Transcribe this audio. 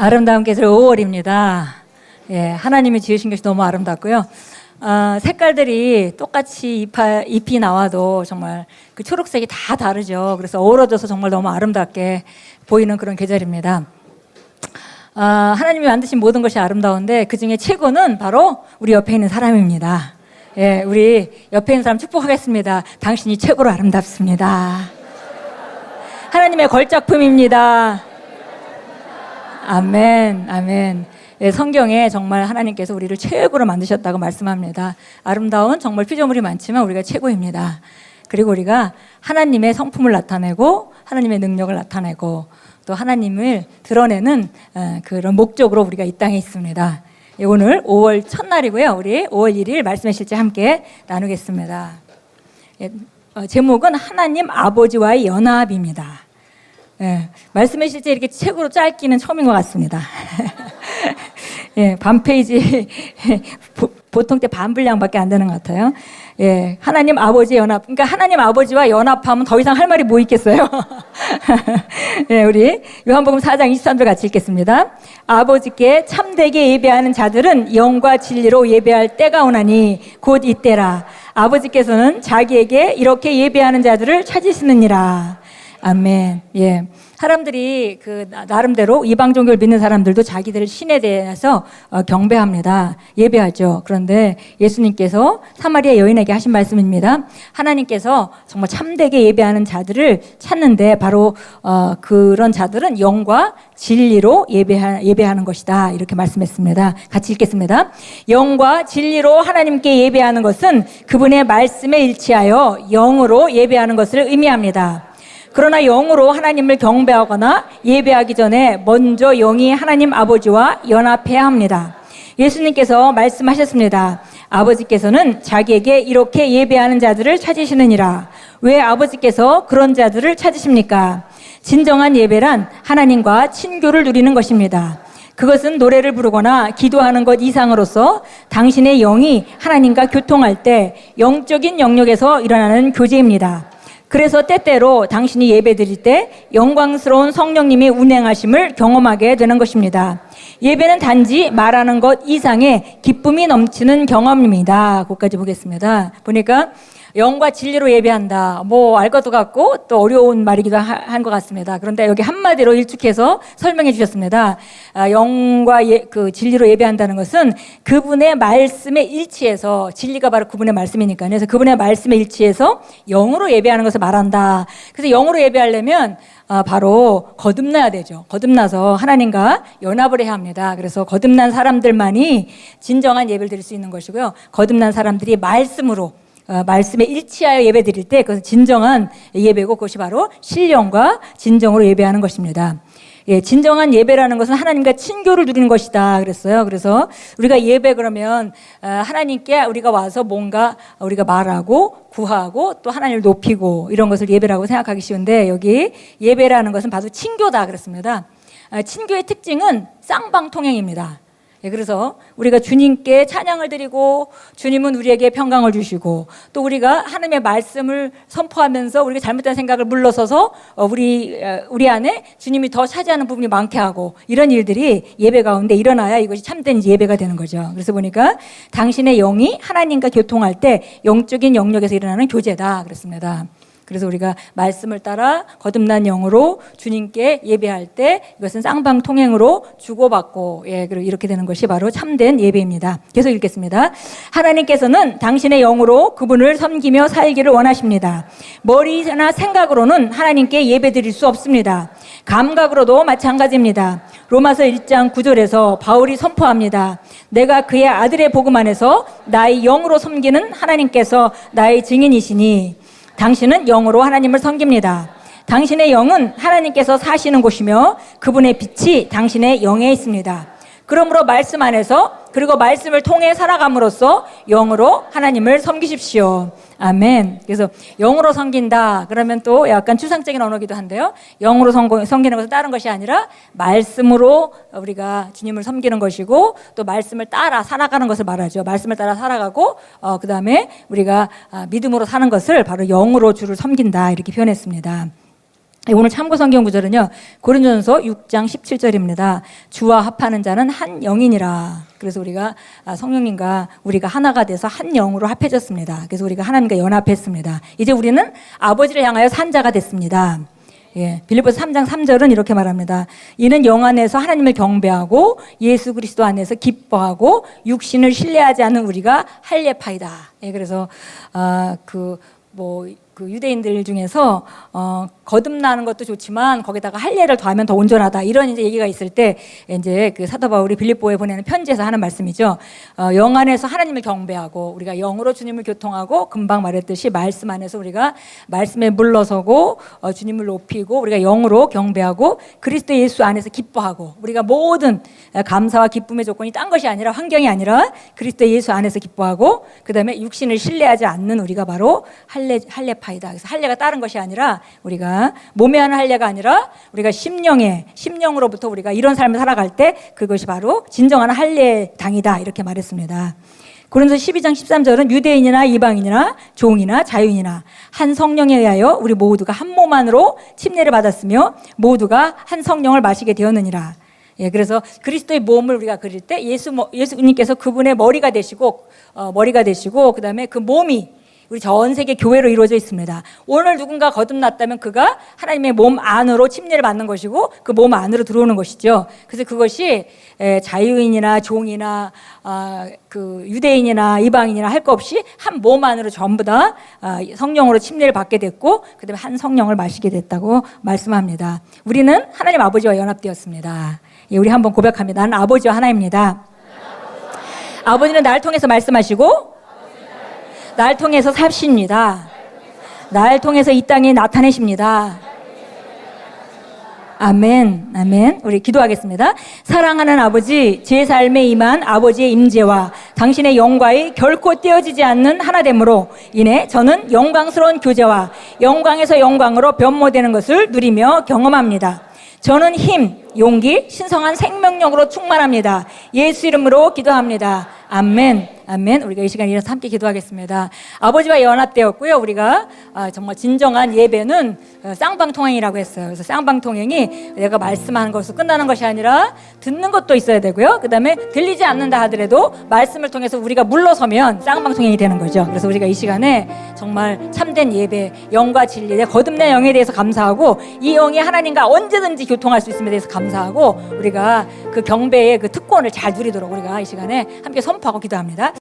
아름다운 계절 5월입니다. 예, 하나님이 지으신 것이 너무 아름답고요. 색깔들이 똑같이 잎이 나와도 정말 그 초록색이 다 다르죠. 그래서 어우러져서 정말 너무 아름답게 보이는 그런 계절입니다. 하나님이 만드신 모든 것이 아름다운데 그 중에 최고는 바로 우리 옆에 있는 사람입니다. 예, 우리 옆에 있는 사람 축복하겠습니다. 당신이 최고로 아름답습니다. 하나님의 걸작품입니다. 아멘, 아멘. 예, 성경에 정말 하나님께서 우리를 최고로 만드셨다고 말씀합니다. 아름다운 정말 피조물이 많지만 우리가 최고입니다. 그리고 우리가 하나님의 성품을 나타내고 하나님의 능력을 나타내고 또 하나님을 드러내는 그런 목적으로 우리가 이 땅에 있습니다. 예, 오늘 5월 첫날이고요. 우리 5월 1일 말씀의 실제 함께 나누겠습니다. 예, 제목은 하나님 아버지와의 연합입니다. 예, 말씀의 실제 이렇게 책으로 짧기는 처음인 것 같습니다. 예, 반 페이지, 보통 때 반 분량밖에 안 되는 것 같아요. 예, 하나님 아버지의 연합. 그러니까 하나님 아버지와 연합하면 더 이상 할 말이 뭐 있겠어요? 예, 우리 요한복음 4장 23절 같이 읽겠습니다. 아버지께 참되게 예배하는 자들은 영과 진리로 예배할 때가 오나니 곧 이때라. 아버지께서는 자기에게 이렇게 예배하는 자들을 찾으시느니라. 아멘. 예. 사람들이 나름대로 이방 종교를 믿는 사람들도 자기들 신에 대해서 경배합니다. 예배하죠. 그런데 예수님께서 사마리아 여인에게 하신 말씀입니다. 하나님께서 정말 참되게 예배하는 자들을 찾는데 바로 그런 자들은 영과 진리로 예배하는 것이다. 이렇게 말씀했습니다. 같이 읽겠습니다. 영과 진리로 하나님께 예배하는 것은 그분의 말씀에 일치하여 영으로 예배하는 것을 의미합니다. 그러나 영으로 하나님을 경배하거나 예배하기 전에 먼저 영이 하나님 아버지와 연합해야 합니다. 예수님께서 말씀하셨습니다. 아버지께서는 자기에게 이렇게 예배하는 자들을 찾으시느니라. 왜 아버지께서 그런 자들을 찾으십니까? 진정한 예배란 하나님과 친교를 누리는 것입니다. 그것은 노래를 부르거나 기도하는 것 이상으로서 당신의 영이 하나님과 교통할 때 영적인 영역에서 일어나는 교제입니다. 그래서 때때로 당신이 예배드릴 때 영광스러운 성령님이 운행하심을 경험하게 되는 것입니다. 예배는 단지 말하는 것 이상의 기쁨이 넘치는 경험입니다. 그것까지 보겠습니다. 보니까 영과 진리로 예배한다. 뭐 알 것도 같고 또 어려운 말이기도 한 것 같습니다. 그런데 여기 한마디로 일축해서 설명해 주셨습니다. 영과 진리로 예배한다는 것은 그분의 말씀에 일치해서, 진리가 바로 그분의 말씀이니까요. 그래서 그분의 말씀에 일치해서 영으로 예배하는 것을 말한다. 그래서 영으로 예배하려면 바로 거듭나야 되죠. 거듭나서 하나님과 연합을 해야 합니다. 그래서 거듭난 사람들만이 진정한 예배를 드릴 수 있는 것이고요. 거듭난 사람들이 말씀에 일치하여 예배 드릴 때 그것은 진정한 예배고 그것이 바로 신령과 진정으로 예배하는 것입니다. 예, 진정한 예배라는 것은 하나님과 친교를 누리는 것이다 그랬어요. 그래서 우리가 예배 그러면 하나님께 우리가 와서 뭔가 우리가 말하고 구하고 또 하나님을 높이고 이런 것을 예배라고 생각하기 쉬운데 여기 예배라는 것은 바로 친교다 그랬습니다. 친교의 특징은 쌍방통행입니다. 예, 그래서 우리가 주님께 찬양을 드리고 주님은 우리에게 평강을 주시고 또 우리가 하나님의 말씀을 선포하면서 우리가 잘못된 생각을 물러서서 우리 안에 주님이 더 차지하는 부분이 많게 하고 이런 일들이 예배 가운데 일어나야 이것이 참된 예배가 되는 거죠. 그래서 보니까 당신의 영이 하나님과 교통할 때 영적인 영역에서 일어나는 교제다 그랬습니다. 그래서 우리가 말씀을 따라 거듭난 영으로 주님께 예배할 때 이것은 쌍방통행으로 주고받고 그리고 이렇게 되는 것이 바로 참된 예배입니다. 계속 읽겠습니다. 하나님께서는 당신의 영으로 그분을 섬기며 살기를 원하십니다. 머리나 생각으로는 하나님께 예배드릴 수 없습니다. 감각으로도 마찬가지입니다. 로마서 1장 9절에서 바울이 선포합니다. 내가 그의 아들의 복음 안에서 나의 영으로 섬기는 하나님께서 나의 증인이시니 당신은 영으로 하나님을 섬깁니다. 당신의 영은 하나님께서 사시는 곳이며 그분의 빛이 당신의 영에 있습니다. 그러므로 말씀 안에서 그리고 말씀을 통해 살아감으로써 영으로 하나님을 섬기십시오. 아멘. 그래서 영으로 섬긴다 그러면 또 약간 추상적인 언어기도 한데요. 영으로 섬기는 것은 다른 것이 아니라 말씀으로 우리가 주님을 섬기는 것이고 또 말씀을 따라 살아가는 것을 말하죠. 말씀을 따라 살아가고 그 다음에 우리가 믿음으로 사는 것을 바로 영으로 주를 섬긴다 이렇게 표현했습니다. 오늘 참고 성경 구절은요, 고린도전서 6장 17절입니다. 주와 합하는 자는 한 영이니라. 그래서 우리가 성령님과 우리가 하나가 돼서 한 영으로 합해졌습니다. 그래서 우리가 하나님과 연합했습니다. 이제 우리는 아버지를 향하여 산 자가 됐습니다. 예, 빌립보서 3장 3절은 이렇게 말합니다. 이는 영 안에서 하나님을 경배하고 예수 그리스도 안에서 기뻐하고 육신을 신뢰하지 않는 우리가 할례파이다. 예, 그래서 그 유대인들 중에서 거듭나는 것도 좋지만 거기다가 할례를 더하면 더 온전하다, 이런 이제 얘기가 있을 때 이제 그 사도 바울이 빌립보에 보내는 편지에서 하는 말씀이죠. 영 안에서 하나님을 경배하고 우리가 영으로 주님을 교통하고, 금방 말했듯이 말씀 안에서 우리가 말씀에 물러서고 주님을 높이고, 우리가 영으로 경배하고 그리스도 예수 안에서 기뻐하고, 우리가 모든 감사와 기쁨의 조건이 딴 것이 아니라, 환경이 아니라 그리스도 예수 안에서 기뻐하고, 그 다음에 육신을 신뢰하지 않는 우리가 바로 할례파이다. 그래서 할례가 다른 것이 아니라, 우리가 몸에 하는 할례가 아니라 우리가 심령으로부터 우리가 이런 삶을 살아갈 때 그것이 바로 진정한 할례당이다, 이렇게 말했습니다. 고린도서 12장 13절은 유대인이나 이방인이나 종이나 자유인이나 한 성령에 의하여 우리 모두가 한 몸 안으로 침례를 받았으며 모두가 한 성령을 마시게 되었느니라. 예, 그래서 그리스도의 몸을 우리가 그릴 때 예수님께서 그분의 머리가 되시고 그 다음에 그 몸이 우리 전 세계 교회로 이루어져 있습니다. 오늘 누군가 거듭났다면 그가 하나님의 몸 안으로 침례를 받는 것이고 그 몸 안으로 들어오는 것이죠. 그래서 그것이 자유인이나 종이나 그 유대인이나 이방인이나 할 것 없이 한 몸 안으로 전부 다 성령으로 침례를 받게 됐고, 그다음에 한 성령을 마시게 됐다고 말씀합니다. 우리는 하나님 아버지와 연합되었습니다. 예, 우리 한번 고백합니다. 나는 아버지와 하나입니다. 아버지는 나를 통해서 말씀하시고 날 통해서 사십니다. 날 통해서 이 땅에 나타내십니다. 아멘, 아멘. 우리 기도하겠습니다. 사랑하는 아버지, 제 삶에 임한 아버지의 임재와 당신의 영광이 결코 떼어지지 않는 하나됨으로 인해 저는 영광스러운 교제와 영광에서 영광으로 변모되는 것을 누리며 경험합니다. 저는 힘, 용기, 신성한 생명력으로 충만합니다. 예수 이름으로 기도합니다. 아멘. 아멘. 우리가 이 시간에 일어나서 함께 기도하겠습니다. 아버지와 연합되었고요. 우리가 정말 진정한 예배는 쌍방통행이라고 했어요. 그래서 쌍방통행이 내가 말씀하는 것으로 끝나는 것이 아니라 듣는 것도 있어야 되고요. 그 다음에 들리지 않는다 하더라도 말씀을 통해서 우리가 물러서면 쌍방통행이 되는 거죠. 그래서 우리가 이 시간에 정말 참된 예배, 영과 진리의 거듭난 영에 대해서 감사하고, 이 영이 하나님과 언제든지 교통할 수 있음에 대해서 감사하고, 우리가 그 경배의 그 특권을 잘 누리도록 우리가 이 시간에 함께 선포하고 기도합니다.